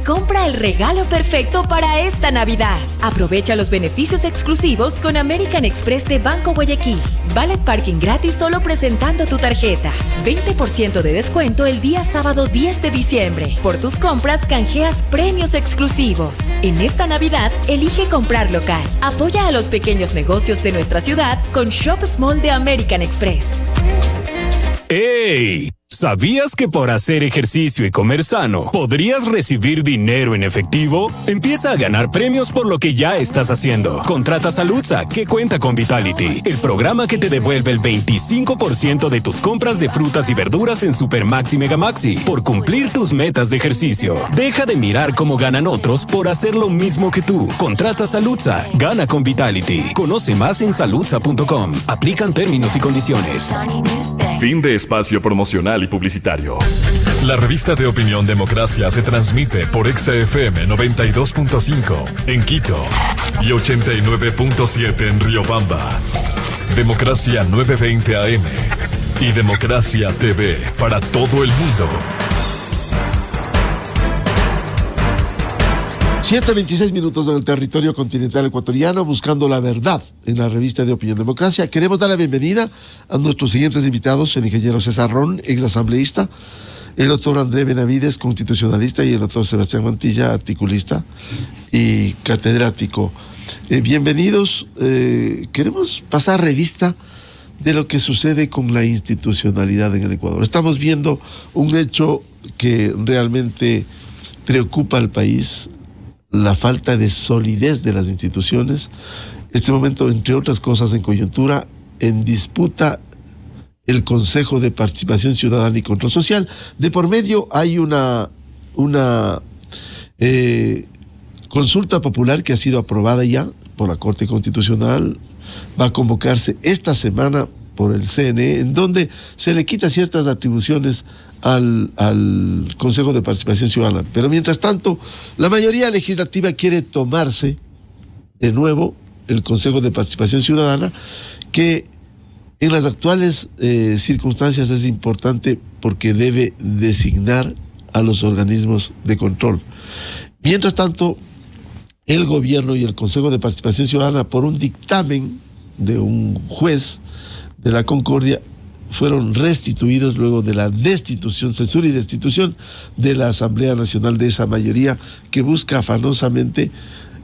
compra el regalo perfecto para esta Navidad. Aprovecha los beneficios exclusivos con American Express de Banco Guayaquil. Valet parking gratis solo presentando tu tarjeta. 20% de descuento el día sábado 10 de diciembre. Por tus compras canjeas premios exclusivos. En esta Navidad, elige comprar local. Apoya a los pequeños negocios de nuestra ciudad con Shop Small de American Express. ¡Ey! ¿Sabías que por hacer ejercicio y comer sano podrías recibir dinero en efectivo? Empieza a ganar premios por lo que ya estás haciendo. Contrata Saludza, que cuenta con Vitality, el programa que te devuelve el 25% de tus compras de frutas y verduras en Supermaxi y Megamaxi por cumplir tus metas de ejercicio. Deja de mirar cómo ganan otros por hacer lo mismo que tú. Contrata Saludza, gana con Vitality. Conoce más en saludza.com. Aplican términos y condiciones. Fin de espacio promocional y publicitario. La revista de opinión Democracia se transmite por XFM 92.5 en Quito y 89.7 en Riobamba. Democracia 920 AM y Democracia TV para todo el mundo. 7:26 minutos en el territorio continental ecuatoriano, buscando la verdad en la revista de Opinión Democracia. Queremos dar la bienvenida a nuestros siguientes invitados: el ingeniero César Ron, exasambleísta, el doctor André Benavides, constitucionalista, y el doctor Sebastián Mantilla, articulista y catedrático. Bienvenidos. Queremos pasar revista de lo que sucede con la institucionalidad en el Ecuador. Estamos viendo un hecho que realmente preocupa al país: la falta de solidez de las instituciones. Este momento, entre otras cosas, en coyuntura, en disputa el Consejo de Participación Ciudadana y Control Social. De por medio hay una consulta popular que ha sido aprobada ya por la Corte Constitucional. Va a convocarse esta semana por el CNE, en donde se le quita ciertas atribuciones al Consejo de Participación Ciudadana. Pero mientras tanto, la mayoría legislativa quiere tomarse de nuevo el Consejo de Participación Ciudadana, que en las actuales circunstancias es importante porque debe designar a los organismos de control. Mientras tanto, el gobierno y el Consejo de Participación Ciudadana, por un dictamen de un juez de la Concordia, fueron restituidos luego de la destitución, censura y destitución de la Asamblea Nacional, de esa mayoría que busca afanosamente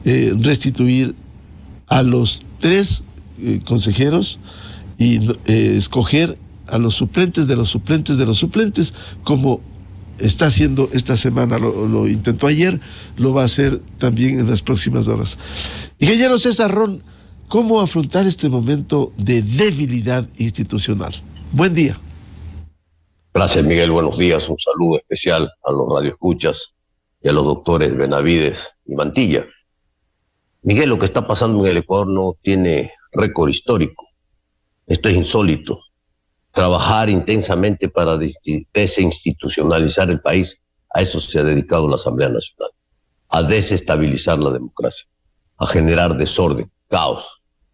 restituir a los 3 consejeros y escoger a los suplentes de los suplentes de los suplentes, como está haciendo esta semana. Lo intentó ayer, lo va a hacer también en las próximas horas. Ingeniero César Ron, ¿cómo afrontar este momento de debilidad institucional? Buen día. Gracias, Miguel. Buenos días. Un saludo especial a los radioescuchas y a los doctores Benavides y Mantilla. Miguel, lo que está pasando en el Ecuador no tiene récord histórico. Esto es insólito. Trabajar intensamente para desinstitucionalizar el país, a eso se ha dedicado la Asamblea Nacional. A desestabilizar la democracia, a generar desorden, caos,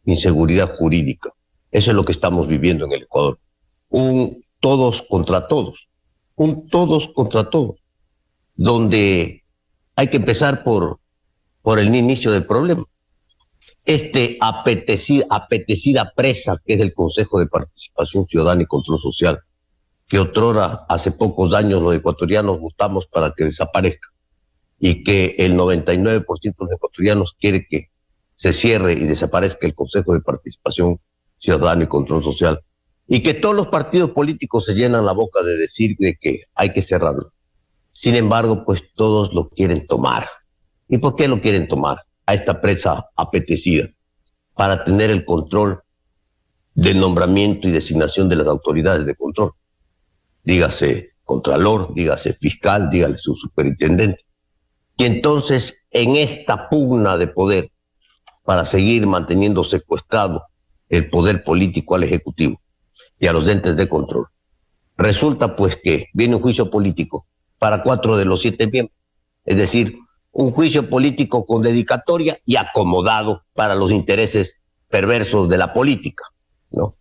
inseguridad jurídica. Eso es lo que estamos viviendo en el Ecuador. Un todos contra todos, donde hay que empezar por el inicio del problema. Apetecida presa que es el Consejo de Participación Ciudadana y Control Social, que otrora, hace pocos años, los ecuatorianos votamos para que desaparezca, y que el 99% de los ecuatorianos quiere que se cierre y desaparezca el Consejo de Participación Ciudadana y Control Social, y que todos los partidos políticos se llenan la boca de decir de que hay que cerrarlo. Sin embargo, pues todos lo quieren tomar. ¿Y por qué lo quieren tomar? A esta presa apetecida, para tener el control del nombramiento y designación de las autoridades de control. Dígase contralor, dígase fiscal, dígale su superintendente. Y entonces, en esta pugna de poder, para seguir manteniendo secuestrado el poder político al Ejecutivo y a los entes de control, resulta pues que viene un juicio político para 4 de los 7 miembros, es decir, un juicio político con dedicatoria y acomodado para los intereses perversos de la política, ¿no?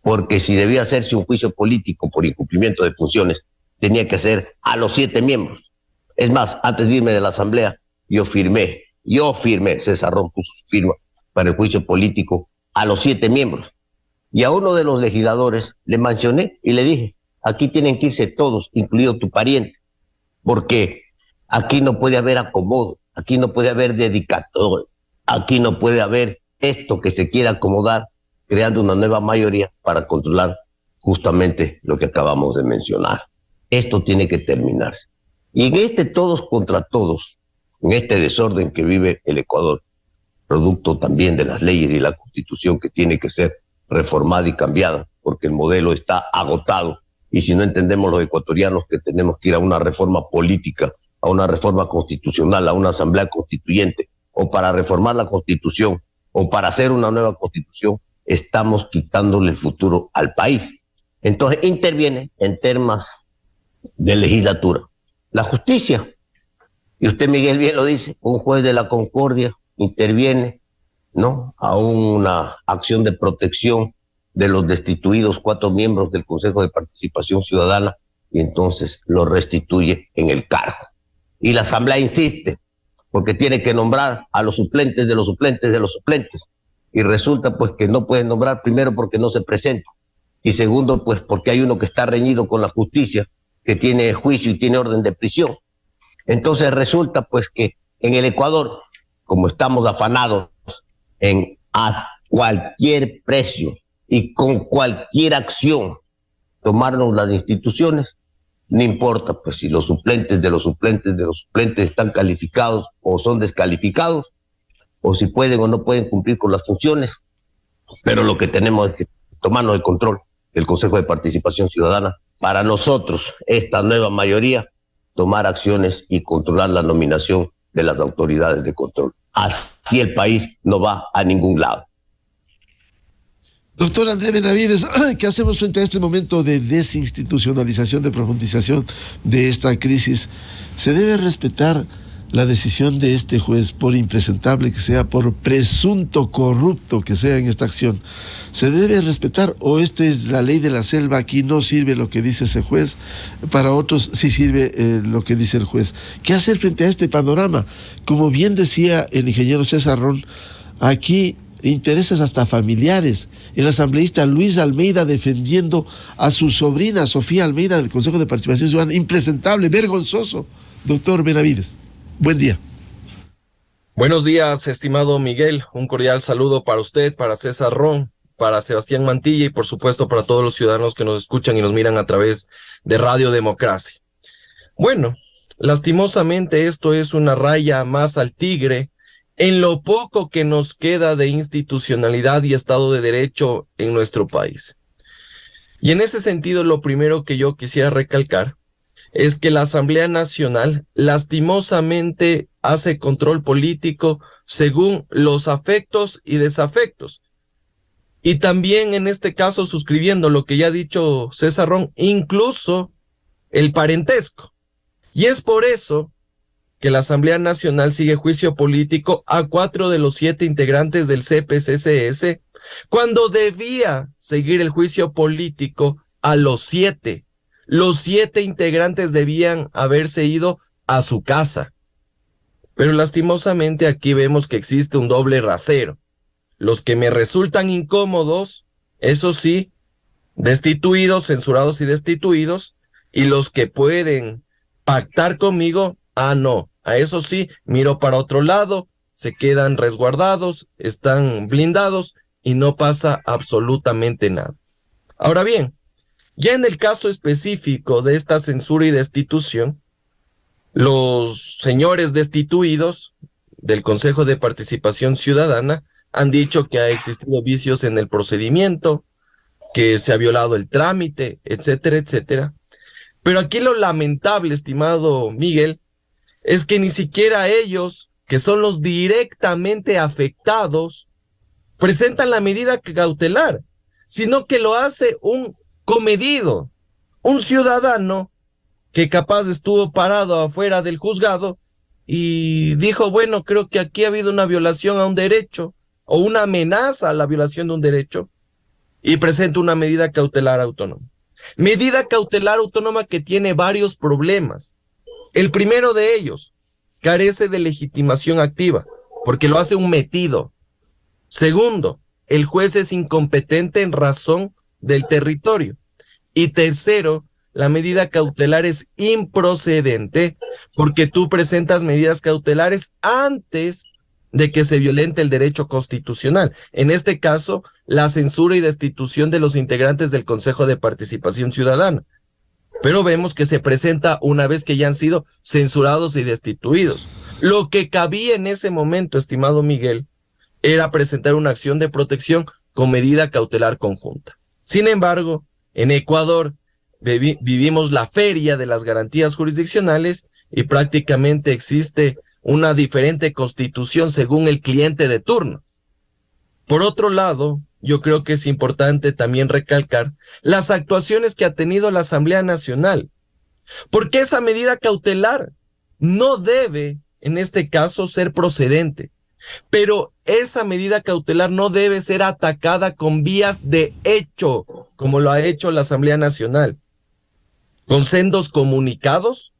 Porque si debía hacerse un juicio político por incumplimiento de funciones, tenía que ser a los 7 miembros. Es más, antes de irme de la asamblea, yo firmé, César Ron puso su firma para el juicio político a los 7 miembros. Y a uno de los legisladores le mencioné y le dije, aquí tienen que irse todos, incluido tu pariente, porque aquí no puede haber acomodo, aquí no puede haber dedicatoria, aquí no puede haber esto que se quiera acomodar, creando una nueva mayoría para controlar justamente lo que acabamos de mencionar. Esto tiene que terminarse. Y en este todos contra todos, en este desorden que vive el Ecuador, producto también de las leyes y la Constitución que tiene que ser reformada y cambiada, porque el modelo está agotado. Y si no entendemos los ecuatorianos que tenemos que ir a una reforma política, a una reforma constitucional, a una asamblea constituyente, o para reformar la Constitución, o para hacer una nueva Constitución, estamos quitándole el futuro al país. Entonces interviene en temas de legislatura. La justicia, y usted, Miguel, bien lo dice, un juez de la Concordia interviene, ¿no?, a una acción de protección de los destituidos 4 miembros del Consejo de Participación Ciudadana y entonces lo restituye en el cargo. Y la Asamblea insiste, porque tiene que nombrar a los suplentes de los suplentes de los suplentes. Y resulta pues que no pueden nombrar, primero porque no se presenta, y segundo pues porque hay uno que está reñido con la justicia, que tiene juicio y tiene orden de prisión. Entonces resulta pues que en el Ecuador, como estamos afanados en a cualquier precio y con cualquier acción tomarnos las instituciones, no importa pues si los suplentes de los suplentes de los suplentes están calificados o son descalificados, o si pueden o no pueden cumplir con las funciones, pero lo que tenemos es que tomarnos el control del Consejo de Participación Ciudadana para nosotros, esta nueva mayoría, tomar acciones y controlar la nominación de las autoridades de control. Así el país no va a ningún lado. Doctor André Benavides, ¿qué hacemos frente a este momento de desinstitucionalización, de profundización de esta crisis? ¿Se debe respetar la decisión de este juez, por impresentable que sea, por presunto corrupto que sea en esta acción? ¿Se debe respetar o esta es la ley de la selva? Aquí no sirve lo que dice ese juez, para otros sí sirve lo que dice el juez. ¿Qué hacer frente a este panorama? Como bien decía el ingeniero César Ron, aquí intereses hasta familiares. El asambleísta Luis Almeida defendiendo a su sobrina Sofía Almeida del Consejo de Participación Ciudadana. Impresentable, vergonzoso. Doctor Benavides, buen día. Buenos días, estimado Miguel. Un cordial saludo para usted, para César Ron, para Sebastián Mantilla y por supuesto para todos los ciudadanos que nos escuchan y nos miran a través de Radio Democracia. Bueno, lastimosamente esto es una raya más al tigre en lo poco que nos queda de institucionalidad y Estado de Derecho en nuestro país. Y en ese sentido, lo primero que yo quisiera recalcar es que la Asamblea Nacional lastimosamente hace control político según los afectos y desafectos. Y también en este caso suscribiendo lo que ya ha dicho César Ron, incluso el parentesco. Y es por eso que la Asamblea Nacional sigue juicio político a 4 de los 7 integrantes del CPCCS, cuando debía seguir el juicio político a los 7. Los 7 integrantes debían haberse ido a su casa. Pero lastimosamente aquí vemos que existe un doble rasero. Los que me resultan incómodos, eso sí, destituidos, censurados y destituidos, y los que pueden pactar conmigo, no. A eso sí, miro para otro lado, se quedan resguardados, están blindados y no pasa absolutamente nada. Ahora bien, ya en el caso específico de esta censura y destitución, los señores destituidos del Consejo de Participación Ciudadana han dicho que ha existido vicios en el procedimiento, que se ha violado el trámite, etcétera, etcétera. Pero aquí lo lamentable, estimado Miguel, es que ni siquiera ellos, que son los directamente afectados, presentan la medida cautelar, sino que lo hace un comedido, un ciudadano que capaz estuvo parado afuera del juzgado y dijo, bueno, creo que aquí ha habido una violación a un derecho o una amenaza a la violación de un derecho y presenta una medida cautelar autónoma. Medida cautelar autónoma que tiene varios problemas. El primero de ellos carece de legitimación activa, porque lo hace un metido. Segundo, el juez es incompetente en razón del territorio. Y tercero, la medida cautelar es improcedente porque tú presentas medidas cautelares antes de que se violente el derecho constitucional. En este caso, la censura y destitución de los integrantes del Consejo de Participación Ciudadana. Pero vemos que se presenta una vez que ya han sido censurados y destituidos. Lo que cabía en ese momento, estimado Miguel, era presentar una acción de protección con medida cautelar conjunta. Sin embargo, en Ecuador vivimos la feria de las garantías jurisdiccionales y prácticamente existe una diferente constitución según el cliente de turno. Por otro lado, yo creo que es importante también recalcar las actuaciones que ha tenido la Asamblea Nacional, porque esa medida cautelar no debe, en este caso, ser procedente, pero esa medida cautelar no debe ser atacada con vías de hecho, como lo ha hecho la Asamblea Nacional, con sendos comunicados,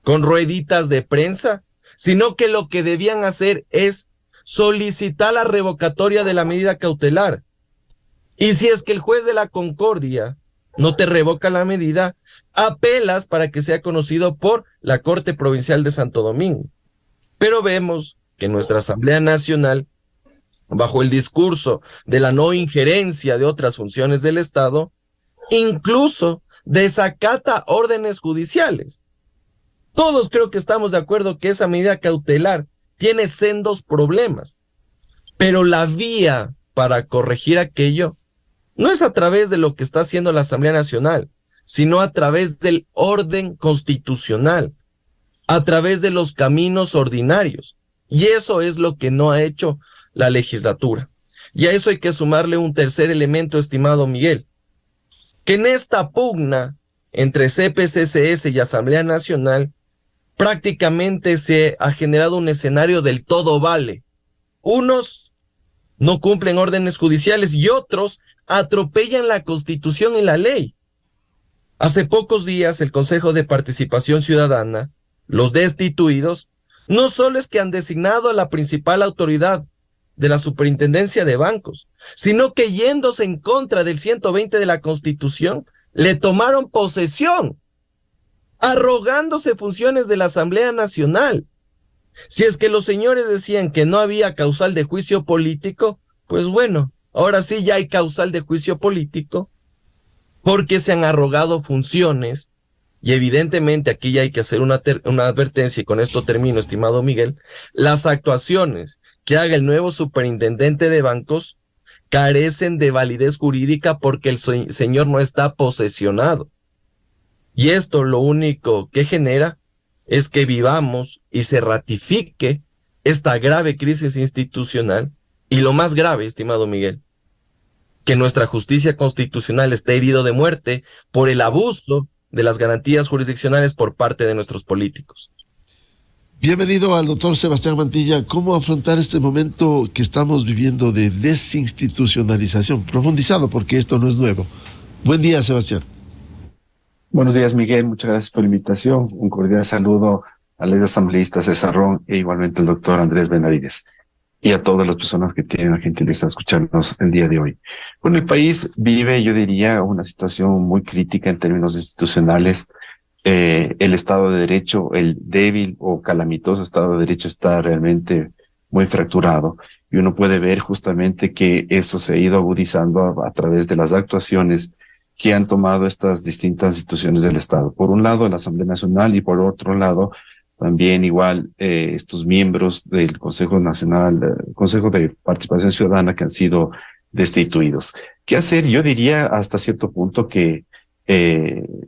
con rueditas de prensa, sino que lo que debían hacer es solicitar la revocatoria de la medida cautelar. Y si es que el juez de la Concordia no te revoca la medida, apelas para que sea conocido por la Corte Provincial de Santo Domingo. Pero vemos que nuestra Asamblea Nacional, bajo el discurso de la no injerencia de otras funciones del Estado, incluso desacata órdenes judiciales. Todos creo que estamos de acuerdo que esa medida cautelar tiene sendos problemas, pero la vía para corregir aquello no es a través de lo que está haciendo la Asamblea Nacional, sino a través del orden constitucional, a través de los caminos ordinarios. Y eso es lo que no ha hecho la legislatura. Y a eso hay que sumarle un tercer elemento, estimado Miguel, que en esta pugna entre CPCCS y Asamblea Nacional prácticamente se ha generado un escenario del todo vale. Unos no cumplen órdenes judiciales y otros atropellan la Constitución y la ley. Hace pocos días el Consejo de Participación Ciudadana, los destituidos, no solo es que han designado a la principal autoridad de la Superintendencia de Bancos, sino que yéndose en contra del 120 de la Constitución, le tomaron posesión, arrogándose funciones de la Asamblea Nacional. Si es que los señores decían que no había causal de juicio político, pues bueno, ahora sí ya hay causal de juicio político, porque se han arrogado funciones, y evidentemente aquí ya hay que hacer una advertencia, y con esto termino, estimado Miguel. Las actuaciones que haga el nuevo superintendente de bancos carecen de validez jurídica porque el señor no está posesionado. Y esto lo único que genera es que vivamos y se ratifique esta grave crisis institucional, y lo más grave, estimado Miguel, que nuestra justicia constitucional esté herido de muerte por el abuso de las garantías jurisdiccionales por parte de nuestros políticos. Bienvenido al doctor Sebastián Mantilla. ¿Cómo afrontar este momento que estamos viviendo de desinstitucionalización? Profundizado, porque esto no es nuevo. Buen día, Sebastián. Buenos días, Miguel. Muchas gracias por la invitación. Un cordial saludo al asambleísta César Ron e igualmente al doctor Andrés Benavides y a todas las personas que tienen la gentileza de escucharnos el día de hoy. Bueno, el país vive, yo diría, una situación muy crítica en términos institucionales. El Estado de Derecho, el débil o calamitoso Estado de Derecho está realmente muy fracturado, y uno puede ver justamente que eso se ha ido agudizando a través de las actuaciones que han tomado estas distintas instituciones del Estado. Por un lado, la Asamblea Nacional, y por otro lado, también igual estos miembros del Consejo Nacional, Consejo de Participación Ciudadana, que han sido destituidos. ¿Qué hacer? Yo diría hasta cierto punto que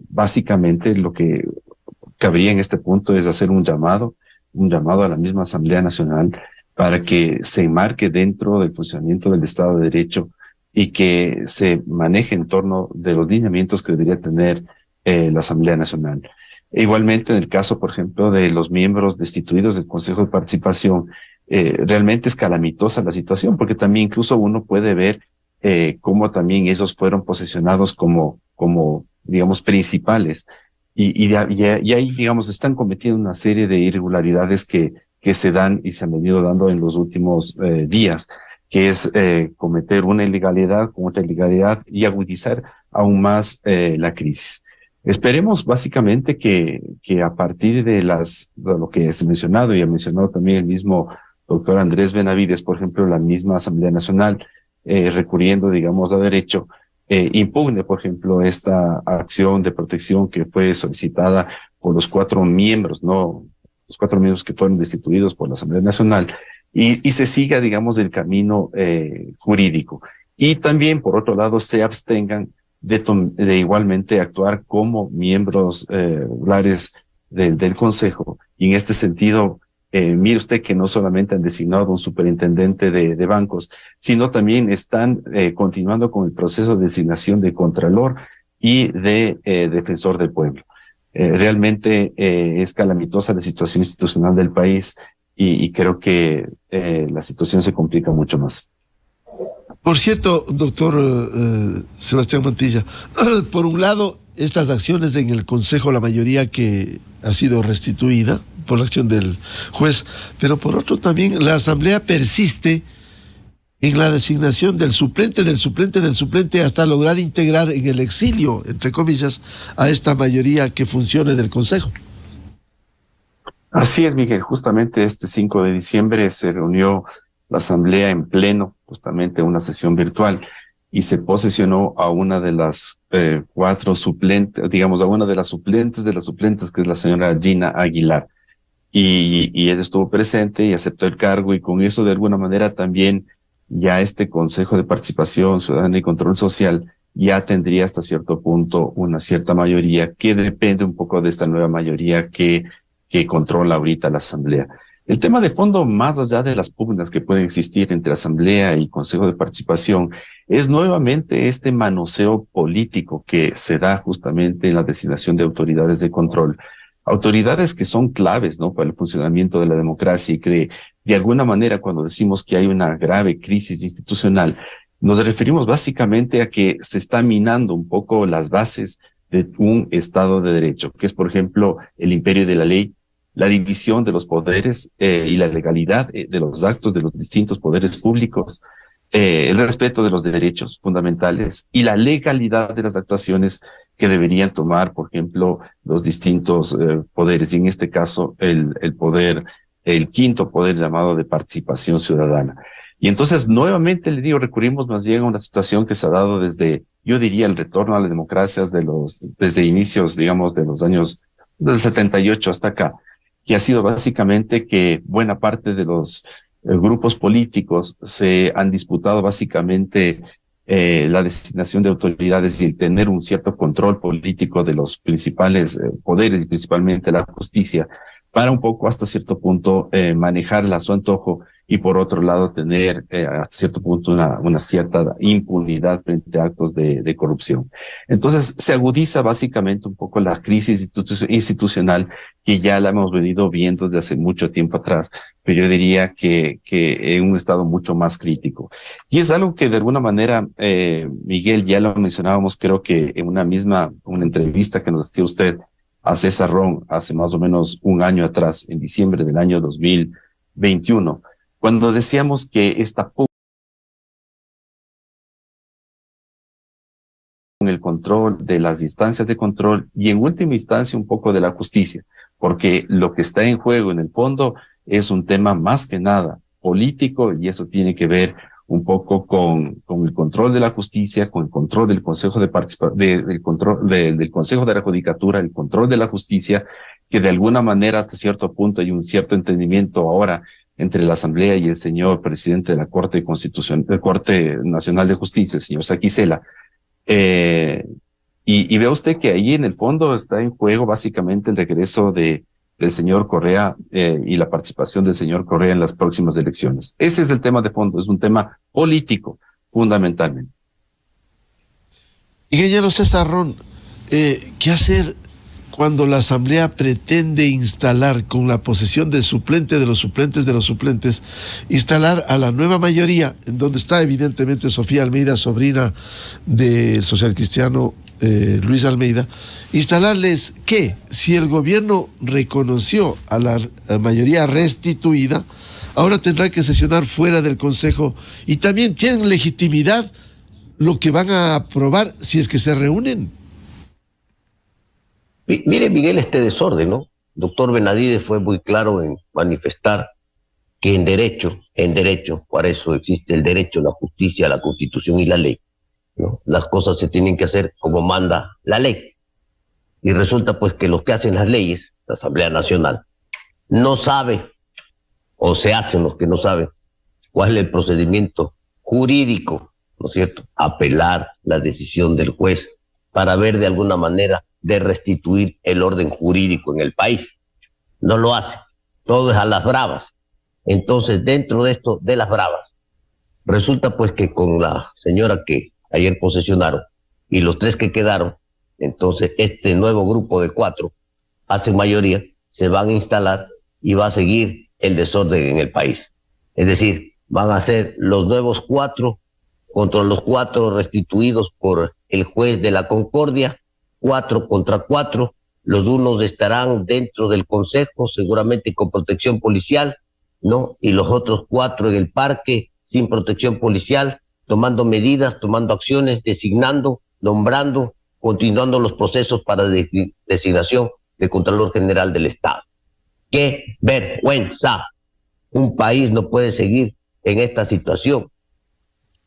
básicamente lo que cabría en este punto es hacer un llamado a la misma Asamblea Nacional para que se enmarque dentro del funcionamiento del Estado de Derecho y que se maneje en torno de los lineamientos que debería tener la Asamblea Nacional. Igualmente, en el caso, por ejemplo, de los miembros destituidos del Consejo de Participación, realmente es calamitosa la situación, porque también incluso uno puede ver cómo también ellos fueron posesionados como digamos, principales Y ahí, digamos, están cometiendo una serie de irregularidades que se dan y se han venido dando en los últimos días, que es cometer una ilegalidad con otra ilegalidad y agudizar aún más la crisis. Esperemos básicamente que a partir de lo que se ha mencionado y ha mencionado también el mismo doctor Andrés Benavides, por ejemplo, la misma Asamblea Nacional, recurriendo, digamos, a derecho, impugne, por ejemplo, esta acción de protección que fue solicitada por los 4 miembros, ¿no? Los 4 miembros que fueron destituidos por la Asamblea Nacional, y se siga, digamos, el camino jurídico. Y también, por otro lado, se abstengan de igualmente actuar como miembros regulares del Consejo. Y en este sentido, mire usted que no solamente han designado un superintendente de bancos, sino también están continuando con el proceso de designación de Contralor y de Defensor del Pueblo. Realmente es calamitosa la situación institucional del país y creo que la situación se complica mucho más. Por cierto, doctor Sebastián Mantilla, por un lado, estas acciones en el Consejo, la mayoría que ha sido restituida por la acción del juez, pero por otro también la Asamblea persiste en la designación del suplente, del suplente, del suplente, hasta lograr integrar en el exilio, entre comillas, a esta mayoría que funcione del Consejo. Así es, Miguel. Justamente este 5 de diciembre se reunió la Asamblea en pleno, justamente una sesión virtual, y se posesionó a una de las 4 suplentes, digamos, a una de las suplentes, que es la señora Gina Aguilar. Y ella estuvo presente y aceptó el cargo, y con eso de alguna manera también ya este Consejo de Participación Ciudadana y Control Social ya tendría hasta cierto punto una cierta mayoría que depende un poco de esta nueva mayoría que controla ahorita la Asamblea. El tema de fondo, más allá de las pugnas que pueden existir entre Asamblea y Consejo de Participación, es nuevamente este manoseo político que se da justamente en la designación de autoridades de control. Autoridades que son claves, ¿no?, para el funcionamiento de la democracia, y que de alguna manera, cuando decimos que hay una grave crisis institucional, nos referimos básicamente a que se está minando un poco las bases de un Estado de Derecho, que es, por ejemplo, el imperio de la ley, la división de los poderes y la legalidad de los actos de los distintos poderes públicos, el respeto de los derechos fundamentales y la legalidad de las actuaciones que deberían tomar, por ejemplo, los distintos poderes, y en este caso el quinto poder llamado de participación ciudadana. Y entonces, nuevamente le digo, recurrimos más bien a una situación que se ha dado desde, yo diría, el retorno a la democracia desde inicios, digamos, de los años del 78 hasta acá, que ha sido básicamente que buena parte de los grupos políticos se han disputado básicamente la designación de autoridades y el tener un cierto control político de los principales poderes y principalmente la justicia, para un poco hasta cierto punto manejarla a su antojo, y por otro lado tener hasta cierto punto una cierta impunidad frente a actos de corrupción. Entonces se agudiza básicamente un poco la crisis institucional que ya la hemos venido viendo desde hace mucho tiempo atrás, pero yo diría que en un estado mucho más crítico. Y es algo que de alguna manera, Miguel, ya lo mencionábamos, creo que en una entrevista que nos dio usted a César Ron hace más o menos un año atrás, en diciembre del año 2021, cuando decíamos que esta con el control de las instancias de control y en última instancia un poco de la justicia, porque lo que está en juego en el fondo es un tema más que nada político, y eso tiene que ver un poco con el control de la justicia, con el control del Consejo de Participación, del Consejo de la Judicatura, el control de la justicia, que de alguna manera hasta cierto punto hay un cierto entendimiento ahora entre la Asamblea y el señor presidente de la Corte Nacional de Justicia, el señor Saquicela. Y ve usted que ahí en el fondo está en juego básicamente el regreso del señor Correa y la participación del señor Correa en las próximas elecciones. Ese es el tema de fondo, es un tema político fundamentalmente. Ingeniero César Ron, ¿qué hacer cuando la Asamblea pretende instalar, con la posesión del suplente de los suplentes de los suplentes, instalar a la nueva mayoría, en donde está evidentemente Sofía Almeida, sobrina del social cristiano Luis Almeida, instalarles que si el gobierno reconoció a la mayoría restituida, ahora tendrá que sesionar fuera del Consejo y también tienen legitimidad lo que van a aprobar si es que se reúnen. Mire, Miguel, este desorden, ¿no? Doctor Benavides fue muy claro en manifestar que en derecho, para eso existe el derecho, la justicia, la Constitución y la ley, ¿no? Las cosas se tienen que hacer como manda la ley. Y resulta pues que los que hacen las leyes, la Asamblea Nacional, no sabe, o se hacen los que no saben, cuál es el procedimiento jurídico, ¿no es cierto? Apelar la decisión del juez para ver de alguna manera de restituir el orden jurídico en el país. No lo hace, todo es a las bravas. Entonces, dentro de esto, de las bravas, resulta pues que con la señora que ayer posesionaron y los 3 que quedaron, entonces este nuevo grupo de 4 hacen mayoría, se van a instalar y va a seguir el desorden en el país. Es decir, van a ser los nuevos 4 contra los 4 restituidos por el juez de la Concordia, 4 contra 4, los unos estarán dentro del Consejo, seguramente con protección policial, ¿no? Y los otros 4 en el parque, sin protección policial, tomando medidas, tomando acciones, designando, nombrando, continuando los procesos para designación de Contralor General del Estado. ¡Qué vergüenza! Un país no puede seguir en esta situación.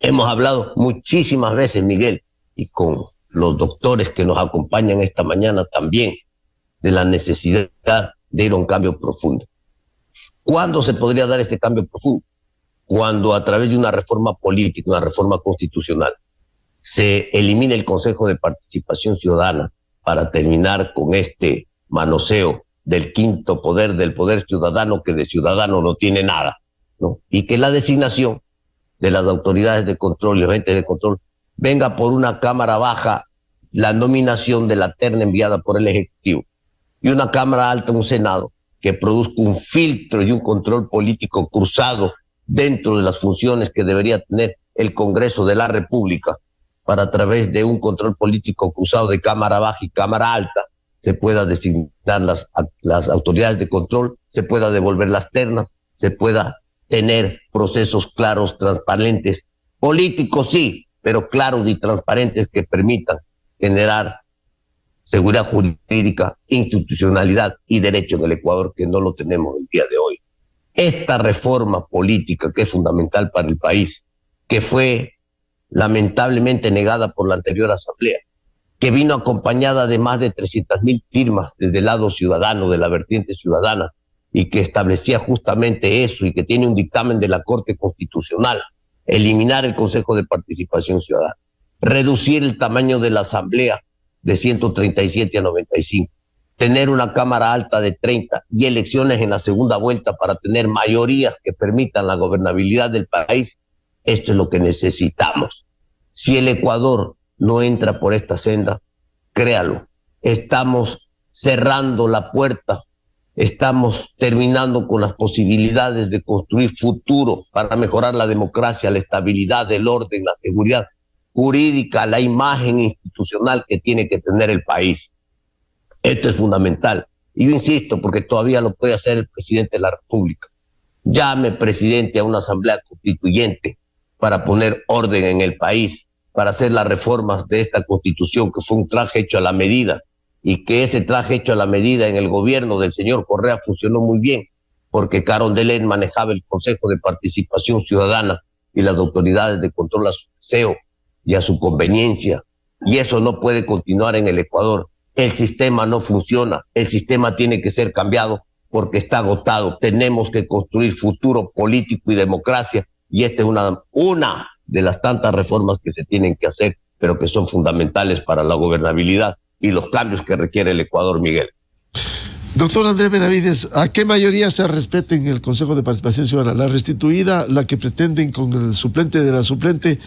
Hemos hablado muchísimas veces, Miguel, y con los doctores que nos acompañan esta mañana también, de la necesidad de ir a un cambio profundo. ¿Cuándo se podría dar este cambio profundo? Cuando a través de una reforma política, una reforma constitucional, se elimine el Consejo de Participación Ciudadana para terminar con este manoseo del quinto poder, del poder ciudadano, que de ciudadano no tiene nada, ¿no? Y que la designación de las autoridades de control y los entes de control venga por una cámara baja, la nominación de la terna enviada por el Ejecutivo, y una cámara alta, un Senado, que produzca un filtro y un control político cruzado dentro de las funciones que debería tener el Congreso de la República, para a través de un control político cruzado de cámara baja y cámara alta se pueda designar las autoridades de control, se pueda devolver las ternas, se pueda tener procesos claros, transparentes, políticos sí, pero claros y transparentes, que permitan generar seguridad jurídica, institucionalidad y derecho en el Ecuador, que no lo tenemos el día de hoy. Esta reforma política, que es fundamental para el país, que fue lamentablemente negada por la anterior asamblea, que vino acompañada de más de 300.000 firmas desde el lado ciudadano, de la vertiente ciudadana, y que establecía justamente eso, y que tiene un dictamen de la Corte Constitucional: eliminar el Consejo de Participación Ciudadana, reducir el tamaño de la asamblea de 137 a 95, tener una cámara alta de 30 y elecciones en la segunda vuelta para tener mayorías que permitan la gobernabilidad del país. Esto es lo que necesitamos. Si el Ecuador no entra por esta senda, créalo, estamos cerrando la puerta, estamos terminando con las posibilidades de construir futuro para mejorar la democracia, la estabilidad, el orden, la seguridad jurídica, la imagen institucional que tiene que tener el país. Esto es fundamental. Y yo insisto, porque todavía lo puede hacer el presidente de la República. Llame, presidente, a una asamblea constituyente para poner orden en el país, para hacer las reformas de esta Constitución, que fue un traje hecho a la medida, y que ese traje hecho a la medida en el gobierno del señor Correa funcionó muy bien, porque Carondelet manejaba el Consejo de Participación Ciudadana y las autoridades de control a su deseo y a su conveniencia, y eso no puede continuar en el Ecuador. El sistema no funciona, el sistema tiene que ser cambiado porque está agotado. Tenemos que construir futuro político y democracia, y esta es una de las tantas reformas que se tienen que hacer, pero que son fundamentales para la gobernabilidad y los cambios que requiere el Ecuador, Miguel. Doctor Andrés Benavides, ¿a qué mayoría se respeta en el Consejo de Participación Ciudadana? ¿La restituida, la que pretenden con el suplente de la suplente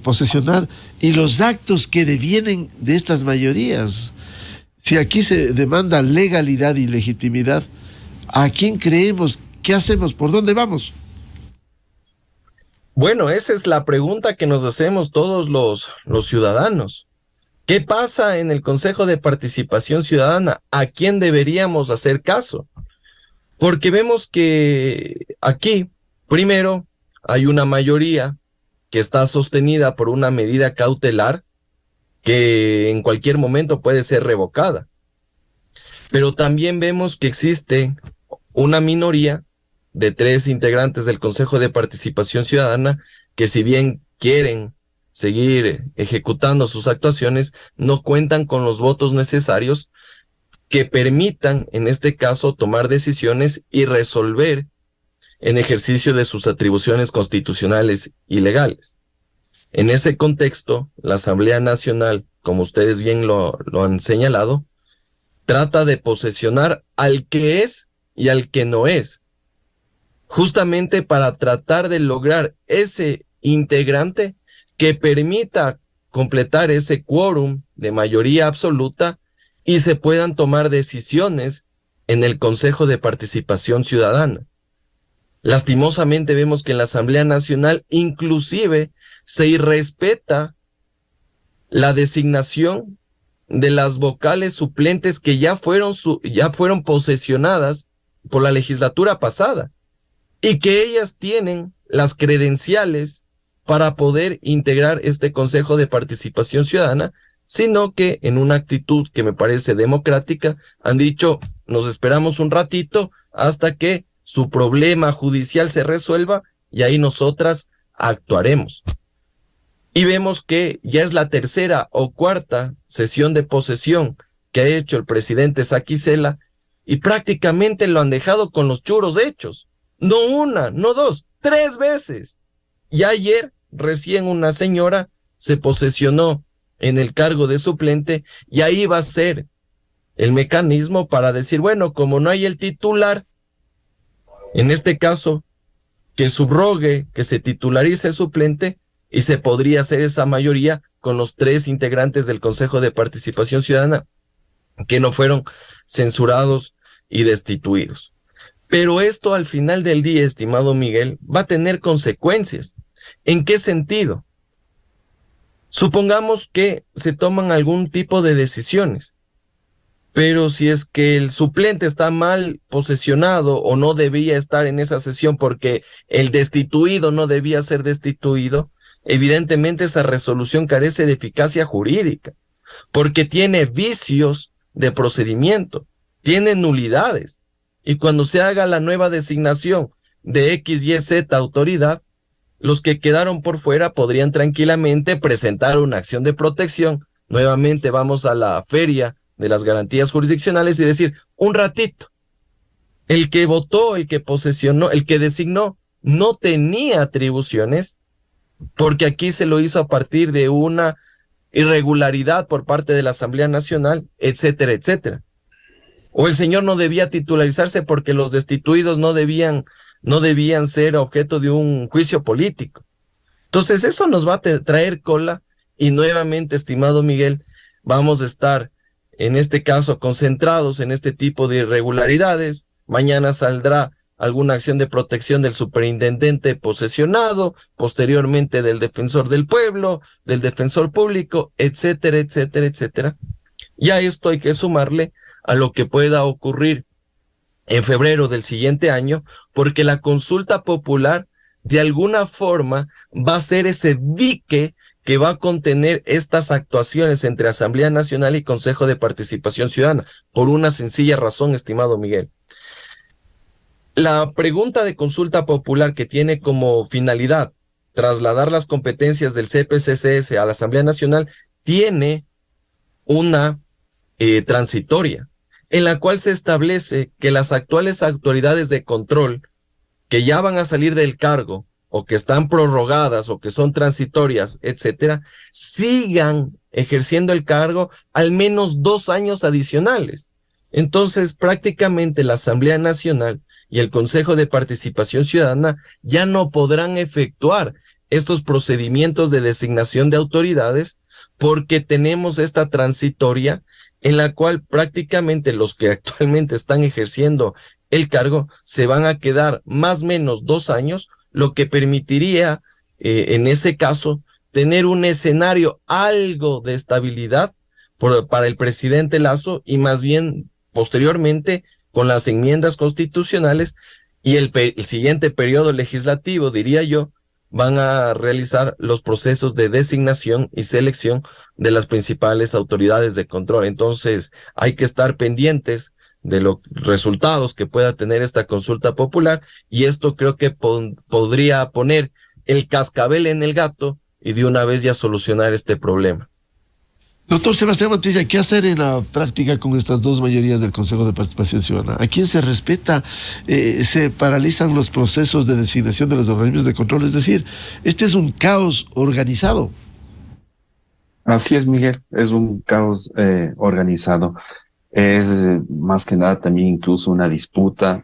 posesionar, y los actos que devienen de estas mayorías? Si aquí se demanda legalidad y legitimidad, ¿a quién creemos? ¿Qué hacemos? ¿Por dónde vamos? Bueno, esa es la pregunta que nos hacemos todos los ciudadanos. ¿Qué pasa en el Consejo de Participación Ciudadana? ¿A quién deberíamos hacer caso? Porque vemos que aquí, primero, hay una mayoría que está sostenida por una medida cautelar que en cualquier momento puede ser revocada. Pero también vemos que existe una minoría de 3 integrantes del Consejo de Participación Ciudadana que, si bien quieren seguir ejecutando sus actuaciones, no cuentan con los votos necesarios que permitan, en este caso, tomar decisiones y resolver en ejercicio de sus atribuciones constitucionales y legales. En ese contexto, la Asamblea Nacional, como ustedes bien lo han señalado, trata de posesionar al que es y al que no es, justamente para tratar de lograr ese integrante que permita completar ese quórum de mayoría absoluta y se puedan tomar decisiones en el Consejo de Participación Ciudadana. Lastimosamente vemos que en la Asamblea Nacional inclusive se irrespeta la designación de las vocales suplentes que ya fueron posesionadas por la legislatura pasada y que ellas tienen las credenciales para poder integrar este Consejo de Participación Ciudadana, sino que en una actitud que me parece democrática han dicho: nos esperamos un ratito hasta que su problema judicial se resuelva y ahí nosotras actuaremos. Y vemos que ya es la 3ª o 4ª sesión de posesión que ha hecho el presidente Saquicela y prácticamente lo han dejado con los churos hechos. No una, no 2, 3 veces. Y ayer recién una señora se posesionó en el cargo de suplente y ahí va a ser el mecanismo para decir, bueno, como no hay el titular, en este caso, que subrogue, que se titularice el suplente y se podría hacer esa mayoría con los 3 integrantes del Consejo de Participación Ciudadana que no fueron censurados y destituidos. Pero esto al final del día, estimado Miguel, va a tener consecuencias. ¿En qué sentido? Supongamos que se toman algún tipo de decisiones, pero si es que el suplente está mal posesionado o no debía estar en esa sesión porque el destituido no debía ser destituido, evidentemente esa resolución carece de eficacia jurídica, porque tiene vicios de procedimiento, tiene nulidades, y cuando se haga la nueva designación de X, Y, Z autoridad, los que quedaron por fuera podrían tranquilamente presentar una acción de protección. Nuevamente vamos a la feria de las garantías jurisdiccionales y decir, un ratito, el que votó, el que posesionó, el que designó, no tenía atribuciones, porque aquí se lo hizo a partir de una irregularidad por parte de la Asamblea Nacional, etcétera, etcétera. O el señor no debía titularizarse porque los destituidos no debían ser objeto de un juicio político. Entonces eso nos va a traer cola y nuevamente, estimado Miguel, vamos a estar en este caso concentrados en este tipo de irregularidades. Mañana saldrá alguna acción de protección del superintendente posesionado, posteriormente del defensor del pueblo, del defensor público, etcétera, etcétera, etcétera. Y a esto hay que sumarle a lo que pueda ocurrir en febrero del siguiente año, porque la consulta popular de alguna forma va a ser ese dique que va a contener estas actuaciones entre Asamblea Nacional y Consejo de Participación Ciudadana, por una sencilla razón, estimado Miguel. La pregunta de consulta popular, que tiene como finalidad trasladar las competencias del CPCCS a la Asamblea Nacional, tiene una transitoria, en la cual se establece que las actuales autoridades de control que ya van a salir del cargo o que están prorrogadas o que son transitorias, etcétera, sigan ejerciendo el cargo al menos 2 años adicionales. Entonces, prácticamente la Asamblea Nacional y el Consejo de Participación Ciudadana ya no podrán efectuar estos procedimientos de designación de autoridades porque tenemos esta transitoria en la cual prácticamente los que actualmente están ejerciendo el cargo se van a quedar más o menos 2 años, lo que permitiría, en ese caso, tener un escenario algo de estabilidad para el presidente Lasso y más bien posteriormente con las enmiendas constitucionales y el siguiente periodo legislativo, diría yo, van a realizar los procesos de designación y selección de las principales autoridades de control. Entonces, hay que estar pendientes de los resultados que pueda tener esta consulta popular, y esto creo que podría poner el cascabel en el gato y de una vez ya solucionar este problema. Doctor Sebastián Mantilla, ¿qué hacer en la práctica con estas dos mayorías del Consejo de Participación Ciudadana? ¿A quién se respeta? ¿Se paralizan los procesos de designación de los organismos de control? Es decir, este es un caos organizado. Así es, Miguel, es un caos organizado. Es más que nada también incluso una disputa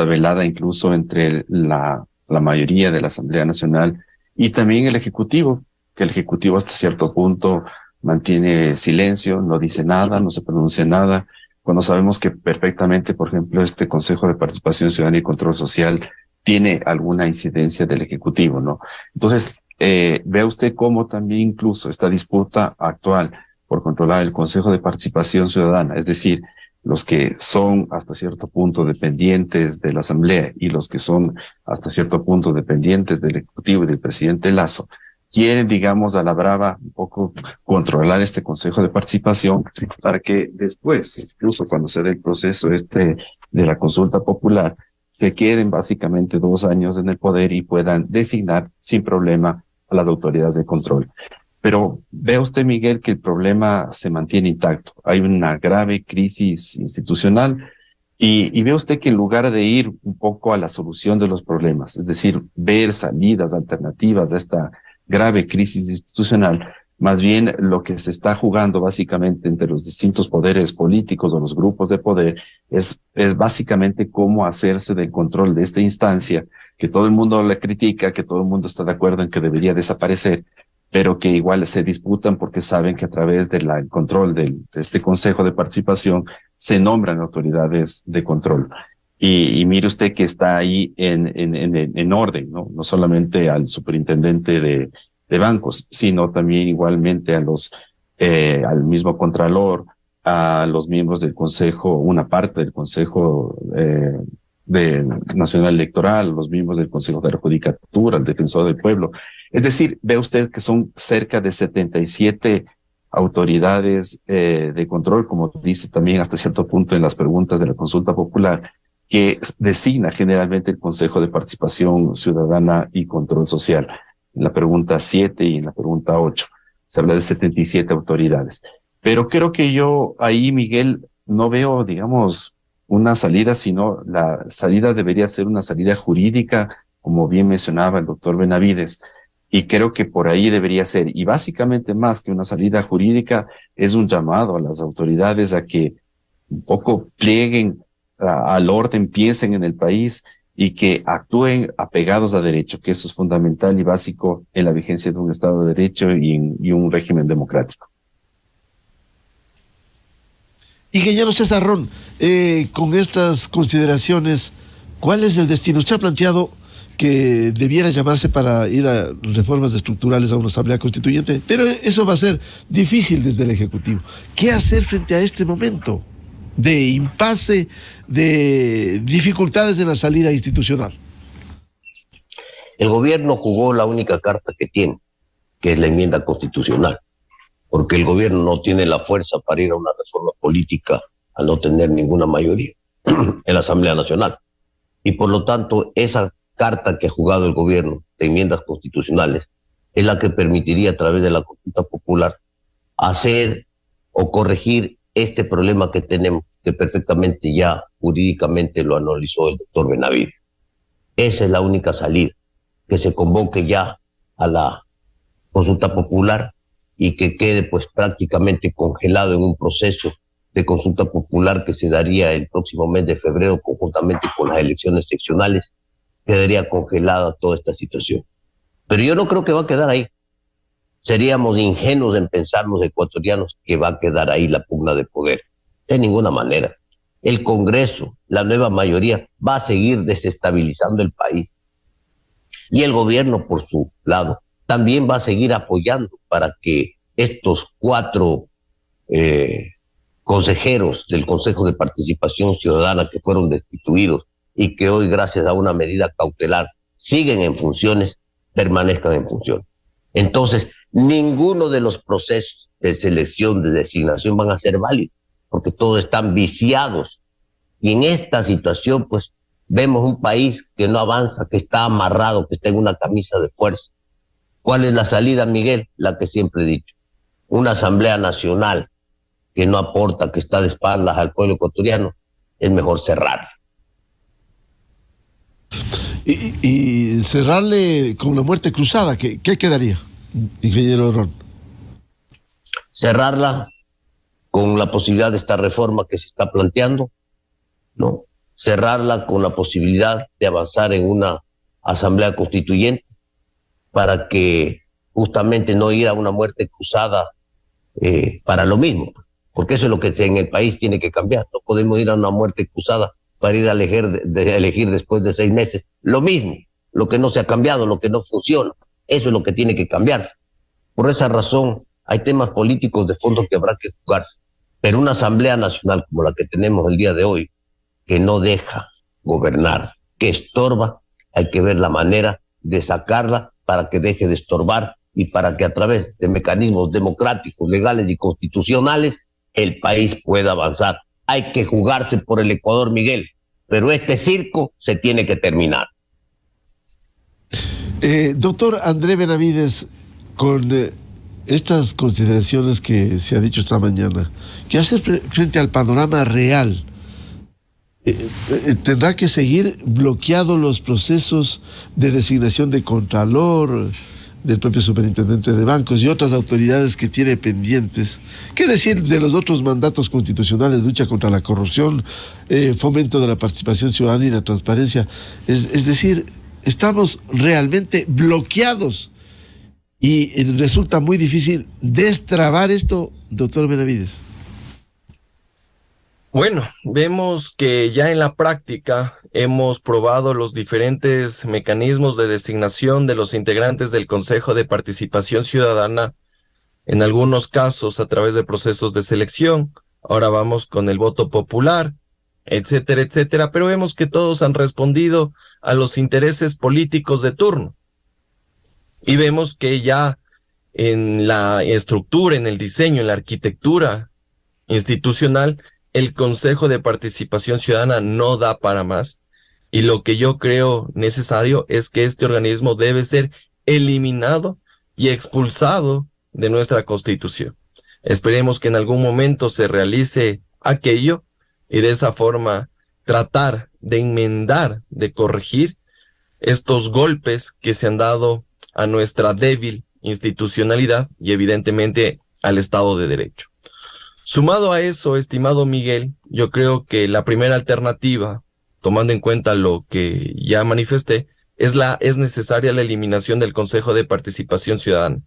velada incluso entre la mayoría de la Asamblea Nacional y también el Ejecutivo, que el Ejecutivo hasta cierto punto mantiene silencio, no dice nada, no se pronuncia nada, cuando sabemos que perfectamente, por ejemplo, este Consejo de Participación Ciudadana y Control Social tiene alguna incidencia del Ejecutivo, ¿no? Entonces, vea usted cómo también incluso esta disputa actual por controlar el Consejo de Participación Ciudadana, es decir, los que son hasta cierto punto dependientes de la Asamblea y los que son hasta cierto punto dependientes del Ejecutivo y del presidente Lasso, quieren, digamos, a la brava un poco controlar este Consejo de Participación para que después, incluso cuando se dé el proceso de la consulta popular, se queden básicamente 2 años en el poder y puedan designar sin problema a las autoridades de control. Pero ve usted, Miguel, que el problema se mantiene intacto. Hay una grave crisis institucional y ve usted que en lugar de ir un poco a la solución de los problemas, es decir, ver salidas alternativas a esta grave crisis institucional, más bien lo que se está jugando básicamente entre los distintos poderes políticos o los grupos de poder es básicamente cómo hacerse del control de esta instancia, que todo el mundo la critica, que todo el mundo está de acuerdo en que debería desaparecer, pero que igual se disputan porque saben que a través del control de este Consejo de Participación se nombran autoridades de control. Y mire usted que está ahí en orden, ¿no? No solamente al superintendente de bancos, sino también igualmente al mismo contralor, a los miembros del Consejo, una parte del Consejo Nacional Electoral, los miembros del Consejo de la Judicatura, el Defensor del Pueblo. Es decir, ve usted que son cerca de 77 autoridades de control, como dice también hasta cierto punto en las preguntas de la consulta popular, que designa generalmente el Consejo de Participación Ciudadana y Control Social. En la pregunta 7 y en la pregunta 8 se habla de 77 autoridades. Pero creo que yo ahí, Miguel, no veo, digamos, una salida, sino la salida debería ser una salida jurídica, como bien mencionaba el doctor Benavides, y creo que por ahí debería ser. Y básicamente más que una salida jurídica, es un llamado a las autoridades a que un poco plieguen al orden, piensen en el país y que actúen apegados a derecho, que eso es fundamental y básico en la vigencia de un Estado de Derecho y un régimen democrático. Ingeniero César Ron, con estas consideraciones, ¿cuál es el destino? Usted ha planteado que debiera llamarse para ir a reformas estructurales a una asamblea constituyente, pero eso va a ser difícil desde el Ejecutivo. ¿Qué hacer frente a este momento de impasse, de dificultades en la salida institucional? El gobierno jugó la única carta que tiene, que es la enmienda constitucional, porque el gobierno no tiene la fuerza para ir a una reforma política al no tener ninguna mayoría en la Asamblea Nacional. Y por lo tanto, esa carta que ha jugado el gobierno de enmiendas constitucionales es la que permitiría a través de la consulta popular hacer o corregir este problema que tenemos, que perfectamente ya jurídicamente lo analizó el doctor Benavides. Esa es la única salida, que se convoque ya a la consulta popular y que quede pues prácticamente congelado en un proceso de consulta popular que se daría el próximo mes de febrero conjuntamente con las elecciones seccionales, quedaría congelada toda esta situación. Pero yo no creo que va a quedar ahí. Seríamos ingenuos en pensar los ecuatorianos que va a quedar ahí la pugna de poder. De ninguna manera. El Congreso, la nueva mayoría, va a seguir desestabilizando el país. Y el gobierno, por su lado, también va a seguir apoyando para que estos 4 consejeros del Consejo de Participación Ciudadana que fueron destituidos y que hoy, gracias a una medida cautelar, siguen en funciones, permanezcan en funciones. Entonces, ninguno de los procesos de selección, de designación van a ser válidos, porque todos están viciados. Y en esta situación, pues, vemos un país que no avanza, que está amarrado, que está en una camisa de fuerza. ¿Cuál es la salida, Miguel? La que siempre he dicho. Una Asamblea Nacional que no aporta, que está de espaldas al pueblo ecuatoriano, es mejor cerrarla. Y cerrarle con la muerte cruzada, ¿qué quedaría, ingeniero Ron? Cerrarla con la posibilidad de esta reforma que se está planteando, ¿no? Cerrarla con la posibilidad de avanzar en una asamblea constituyente para que justamente no ir a una muerte cruzada para lo mismo, porque eso es lo que en el país tiene que cambiar. No podemos ir a una muerte cruzada para ir a elegir después de 6 meses lo mismo, lo que no se ha cambiado, lo que no funciona. Eso es lo que tiene que cambiarse. Por esa razón, hay temas políticos de fondo que habrá que jugarse, pero una Asamblea Nacional como la que tenemos el día de hoy, que no deja gobernar, que estorba, hay que ver la manera de sacarla para que deje de estorbar y para que a través de mecanismos democráticos, legales y constitucionales el país pueda avanzar. Hay que jugarse por el Ecuador, Miguel, pero este circo se tiene que terminar. Doctor Andrés Benavides, con estas consideraciones que se ha dicho esta mañana, ¿qué hacer frente al panorama real? ¿Tendrá que seguir bloqueados los procesos de designación de contralor, del propio superintendente de bancos y otras autoridades que tiene pendientes? ¿Qué decir de los otros mandatos constitucionales, lucha contra la corrupción, fomento de la participación ciudadana y la transparencia? Es decir, estamos realmente bloqueados y resulta muy difícil destrabar esto, doctor Benavides. Bueno, vemos que ya en la práctica hemos probado los diferentes mecanismos de designación de los integrantes del Consejo de Participación Ciudadana, en algunos casos a través de procesos de selección, ahora vamos con el voto popular, etcétera, etcétera, pero vemos que todos han respondido a los intereses políticos de turno. Y vemos que ya en la estructura, en el diseño, en la arquitectura institucional, el Consejo de Participación Ciudadana no da para más, y lo que yo creo necesario es que este organismo debe ser eliminado y expulsado de nuestra Constitución. Esperemos que en algún momento se realice aquello y de esa forma tratar de enmendar, de corregir estos golpes que se han dado a nuestra débil institucionalidad y evidentemente al Estado de Derecho. Sumado a eso, estimado Miguel, yo creo que la primera alternativa, tomando en cuenta lo que ya manifesté, es necesaria la eliminación del Consejo de Participación Ciudadana.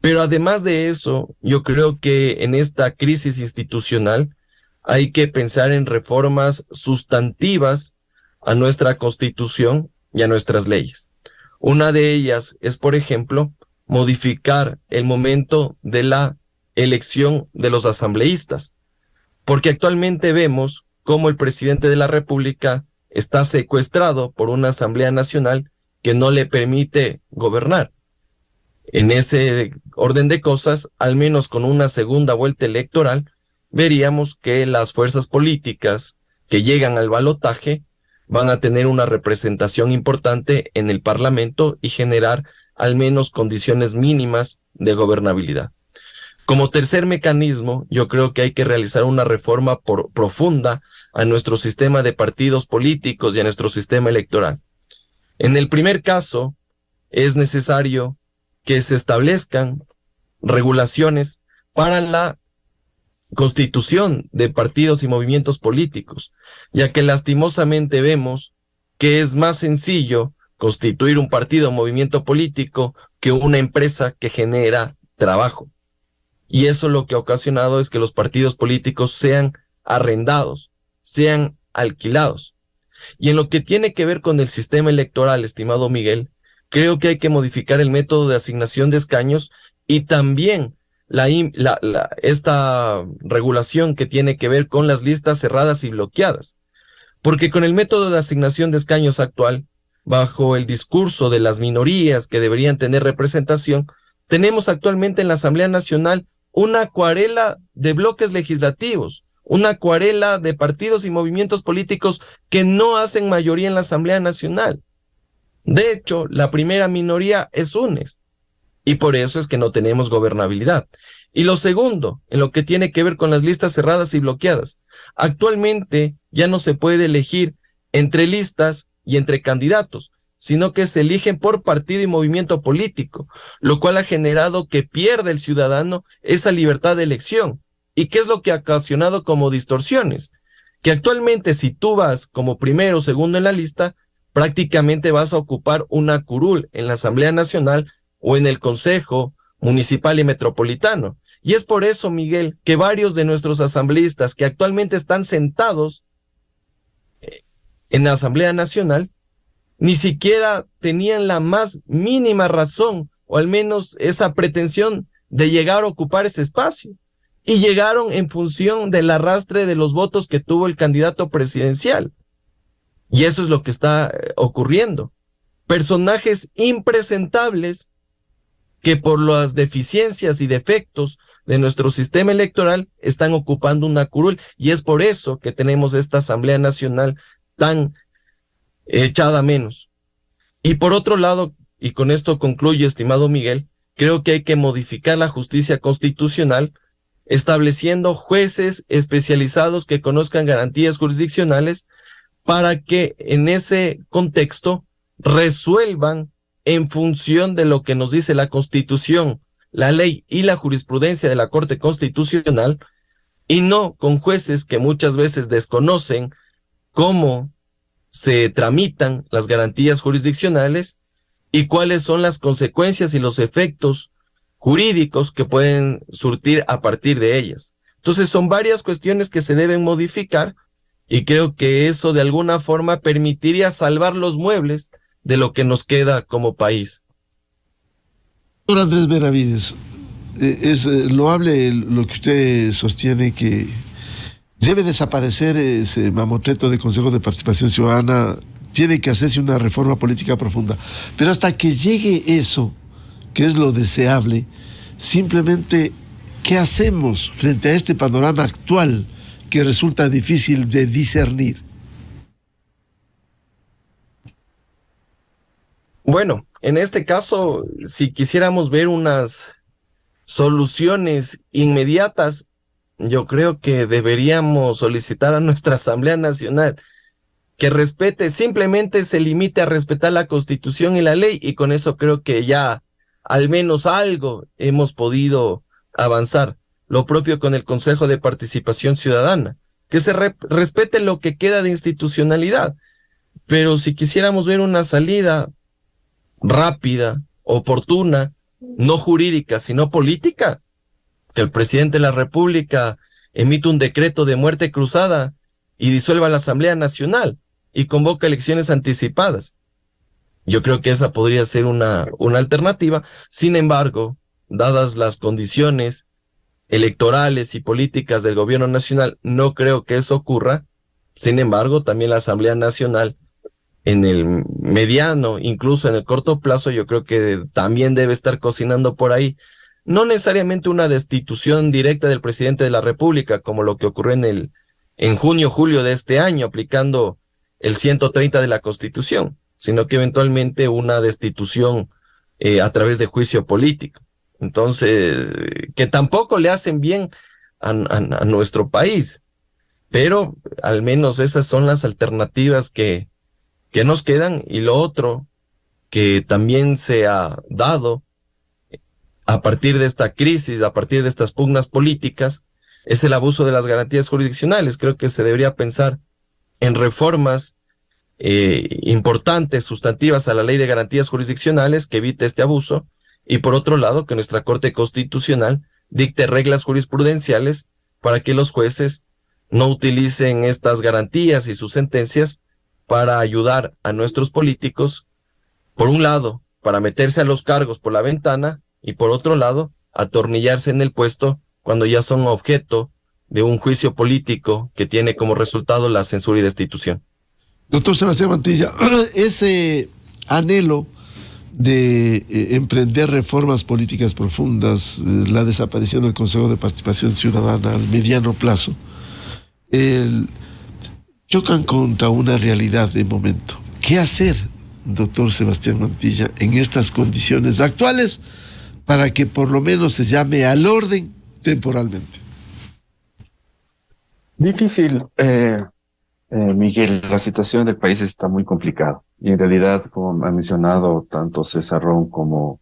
Pero además de eso, yo creo que en esta crisis institucional hay que pensar en reformas sustantivas a nuestra Constitución y a nuestras leyes. Una de ellas es, por ejemplo, modificar el momento de la elección de los asambleístas, porque actualmente vemos cómo el presidente de la República está secuestrado por una Asamblea Nacional que no le permite gobernar. En ese orden de cosas, al menos con una segunda vuelta electoral, veríamos que las fuerzas políticas que llegan al balotaje van a tener una representación importante en el Parlamento y generar al menos condiciones mínimas de gobernabilidad. Como tercer mecanismo, yo creo que hay que realizar una reforma profunda a nuestro sistema de partidos políticos y a nuestro sistema electoral. En el primer caso, es necesario que se establezcan regulaciones para la constitución de partidos y movimientos políticos, ya que lastimosamente vemos que es más sencillo constituir un partido o movimiento político que una empresa que genera trabajo. Y eso lo que ha ocasionado es que los partidos políticos sean arrendados, sean alquilados. Y en lo que tiene que ver con el sistema electoral, estimado Miguel, creo que hay que modificar el método de asignación de escaños y también esta regulación que tiene que ver con las listas cerradas y bloqueadas. Porque con el método de asignación de escaños actual, bajo el discurso de las minorías que deberían tener representación, tenemos actualmente en la Asamblea Nacional una acuarela de bloques legislativos, una acuarela de partidos y movimientos políticos que no hacen mayoría en la Asamblea Nacional. De hecho, la primera minoría es UNES, y por eso es que no tenemos gobernabilidad. Y lo segundo, en lo que tiene que ver con las listas cerradas y bloqueadas, actualmente ya no se puede elegir entre listas y entre candidatos, sino que se eligen por partido y movimiento político, lo cual ha generado que pierda el ciudadano esa libertad de elección. ¿Y qué es lo que ha ocasionado como distorsiones? Que actualmente si tú vas como primero o segundo en la lista, prácticamente vas a ocupar una curul en la Asamblea Nacional o en el Consejo Municipal y Metropolitano. Y es por eso, Miguel, que varios de nuestros asambleístas que actualmente están sentados en la Asamblea Nacional, ni siquiera tenían la más mínima razón, o al menos esa pretensión de llegar a ocupar ese espacio. Y llegaron en función del arrastre de los votos que tuvo el candidato presidencial. Y eso es lo que está ocurriendo. Personajes impresentables que por las deficiencias y defectos de nuestro sistema electoral están ocupando una curul, y es por eso que tenemos esta Asamblea Nacional tan echada menos. Y por otro lado, y con esto concluyo, estimado Miguel, creo que hay que modificar la justicia constitucional, estableciendo jueces especializados que conozcan garantías jurisdiccionales para que en ese contexto resuelvan en función de lo que nos dice la Constitución, la ley y la jurisprudencia de la Corte Constitucional, y no con jueces que muchas veces desconocen cómo se tramitan las garantías jurisdiccionales y cuáles son las consecuencias y los efectos jurídicos que pueden surtir a partir de ellas. Entonces son varias cuestiones que se deben modificar, y creo que eso de alguna forma permitiría salvar los muebles de lo que nos queda como país. Doctor Andrés Benavides, es loable lo que usted sostiene, que debe desaparecer ese mamotreto de Consejo de Participación Ciudadana, tiene que hacerse una reforma política profunda, pero hasta que llegue eso, que es lo deseable, simplemente, ¿qué hacemos frente a este panorama actual que resulta difícil de discernir? Bueno, en este caso, si quisiéramos ver unas soluciones inmediatas, yo creo que deberíamos solicitar a nuestra Asamblea Nacional que respete, simplemente se limite a respetar la Constitución y la ley, y con eso creo que ya al menos algo hemos podido avanzar. Lo propio con el Consejo de Participación Ciudadana, que se respete lo que queda de institucionalidad. Pero si quisiéramos ver una salida rápida, oportuna, no jurídica, sino política, que el presidente de la República emite un decreto de muerte cruzada y disuelva la Asamblea Nacional y convoca elecciones anticipadas. Yo creo que esa podría ser una alternativa. Sin embargo, dadas las condiciones electorales y políticas del gobierno nacional, no creo que eso ocurra. Sin embargo, también la Asamblea Nacional, en el mediano, incluso en el corto plazo, yo creo que también debe estar cocinando por ahí, no necesariamente una destitución directa del presidente de la República, como lo que ocurrió en junio, julio de este año, aplicando el 130 de la Constitución, sino que eventualmente una destitución a través de juicio político. Entonces, que tampoco le hacen bien a nuestro país, pero al menos esas son las alternativas que nos quedan. Y lo otro que también se ha dado a partir de esta crisis, a partir de estas pugnas políticas, es el abuso de las garantías jurisdiccionales. Creo que se debería pensar en reformas importantes, sustantivas a la ley de garantías jurisdiccionales que evite este abuso, y por otro lado que nuestra Corte Constitucional dicte reglas jurisprudenciales para que los jueces no utilicen estas garantías y sus sentencias para ayudar a nuestros políticos, por un lado, para meterse a los cargos por la ventana, y por otro lado, atornillarse en el puesto cuando ya son objeto de un juicio político que tiene como resultado la censura y destitución. Doctor Sebastián Mantilla, ese anhelo de emprender reformas políticas profundas, la desaparición del Consejo de Participación Ciudadana al mediano plazo, chocan contra una realidad de momento. ¿Qué hacer, doctor Sebastián Mantilla, en estas condiciones actuales para que por lo menos se llame al orden temporalmente? Difícil, Miguel, la situación del país está muy complicada. Y en realidad, como han mencionado tanto César Ron como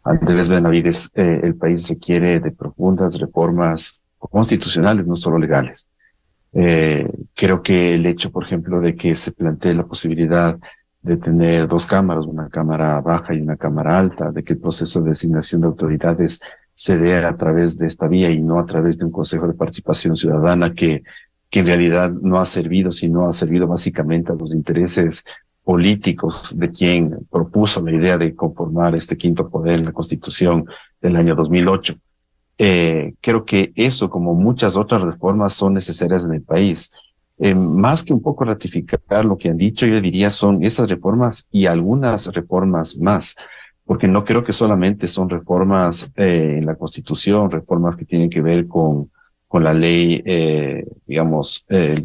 Andrés Benavides, el país requiere de profundas reformas constitucionales, no solo legales. Creo que el hecho, por ejemplo, de que se plantee la posibilidad de tener dos cámaras, una cámara baja y una cámara alta, de que el proceso de designación de autoridades se dé a través de esta vía y no a través de un Consejo de Participación Ciudadana que en realidad no ha servido, sino ha servido básicamente a los intereses políticos de quien propuso la idea de conformar este quinto poder en la Constitución del año 2008. Creo que eso, como muchas otras reformas, son necesarias en el país. Más que un poco ratificar lo que han dicho, yo diría son esas reformas y algunas reformas más, porque no creo que solamente son reformas en la Constitución, reformas que tienen que ver con la ley, el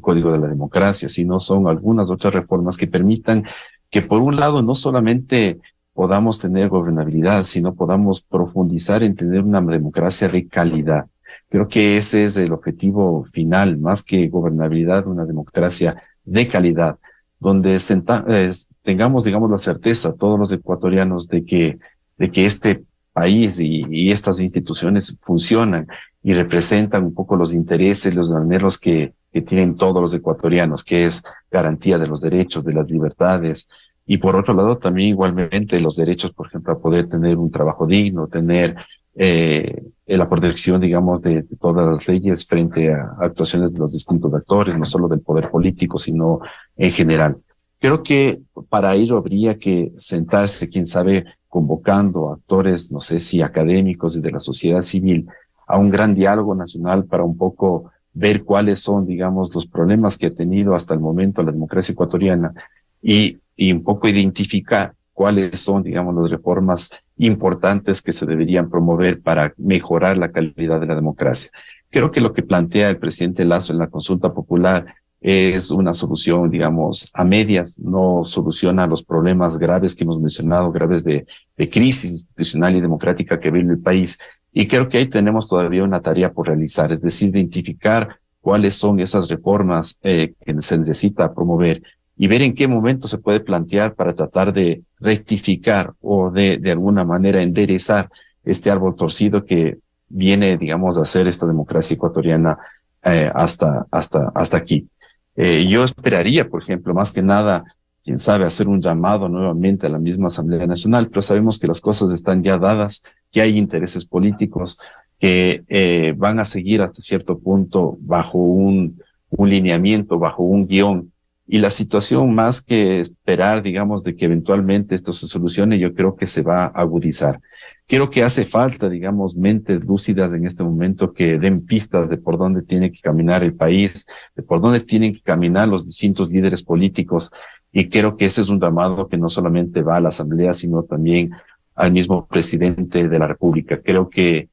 Código de la Democracia, sino son algunas otras reformas que permitan que, por un lado, no solamente podamos tener gobernabilidad, sino podamos profundizar en tener una democracia de calidad. Creo que ese es el objetivo final, más que gobernabilidad, una democracia de calidad, donde tengamos, digamos, la certeza, todos los ecuatorianos, de que este país y estas instituciones funcionan y representan un poco los intereses, los anhelos que tienen todos los ecuatorianos, que es garantía de los derechos, de las libertades, y por otro lado también igualmente los derechos, por ejemplo, a poder tener un trabajo digno, tener la protección, digamos, de todas las leyes frente a actuaciones de los distintos actores, no solo del poder político, sino en general. Creo que para ello habría que sentarse, quién sabe, convocando actores, no sé si académicos y de la sociedad civil, a un gran diálogo nacional para un poco ver cuáles son, digamos, los problemas que ha tenido hasta el momento la democracia ecuatoriana y un poco identificar cuáles son, digamos, las reformas importantes que se deberían promover para mejorar la calidad de la democracia. Creo que lo que plantea el presidente Lasso en la consulta popular es una solución, digamos, a medias, no soluciona los problemas graves que hemos mencionado, graves de crisis institucional y democrática que vive el país. Y creo que ahí tenemos todavía una tarea por realizar, es decir, identificar cuáles son esas reformas que se necesita promover y ver en qué momento se puede plantear para tratar de rectificar o de alguna manera enderezar este árbol torcido que viene, digamos, a hacer esta democracia ecuatoriana hasta aquí. Yo esperaría, por ejemplo, más que nada, quién sabe, hacer un llamado nuevamente a la misma Asamblea Nacional, pero sabemos que las cosas están ya dadas, que hay intereses políticos que van a seguir hasta cierto punto bajo un lineamiento, bajo un guión. Y la situación, más que esperar, digamos, de que eventualmente esto se solucione, yo creo que se va a agudizar. Creo que hace falta, digamos, mentes lúcidas en este momento que den pistas de por dónde tiene que caminar el país, de por dónde tienen que caminar los distintos líderes políticos. Y creo que ese es un llamado que no solamente va a la Asamblea, sino también al mismo presidente de la República. Creo que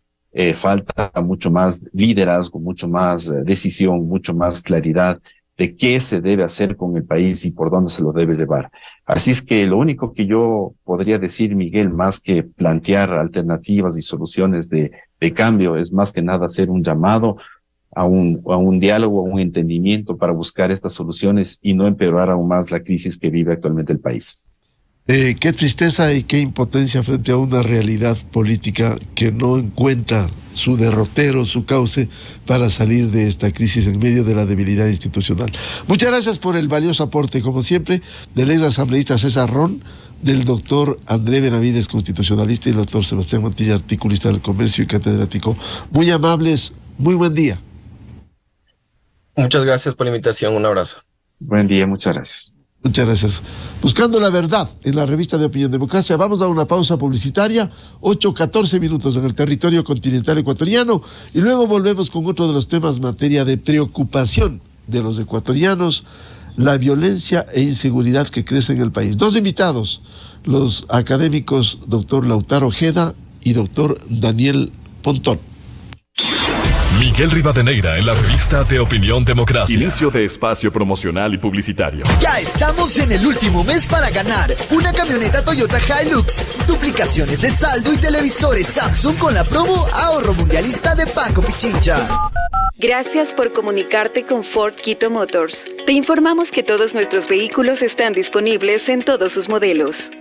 falta mucho más liderazgo, mucho más decisión, mucho más claridad de qué se debe hacer con el país y por dónde se lo debe llevar. Así es que lo único que yo podría decir, Miguel, más que plantear alternativas y soluciones de cambio, es más que nada hacer un llamado a un diálogo, a un entendimiento para buscar estas soluciones y no empeorar aún más la crisis que vive actualmente el país. Qué tristeza y qué impotencia frente a una realidad política que no encuentra su derrotero, su cauce para salir de esta crisis en medio de la debilidad institucional. Muchas gracias por el valioso aporte, como siempre, del ex asambleísta César Ron, del doctor Andrés Benavides, constitucionalista, y el doctor Sebastián Mantilla, articulista del comercio y catedrático. Muy amables, muy buen día. Muchas gracias por la invitación, un abrazo. Buen día, muchas gracias. Muchas gracias. Buscando la verdad en la revista de Opinión Democracia. Vamos a una pausa publicitaria, 8:14 minutos en el territorio continental ecuatoriano, y luego volvemos con otro de los temas materia de preocupación de los ecuatorianos, la violencia e inseguridad que crece en el país. Dos invitados, los académicos doctor Lautaro Ojeda y doctor Daniel Pontón. Miguel Rivadeneira en la revista de Opinión Democracia. Inicio de espacio promocional y publicitario. Ya estamos en el último mes para ganar una camioneta Toyota Hilux, duplicaciones de saldo y televisores Samsung con la promo Ahorro Mundialista de Banco Pichincha. Gracias por comunicarte con Ford Quito Motors. Te informamos que todos nuestros vehículos están disponibles en todos sus modelos.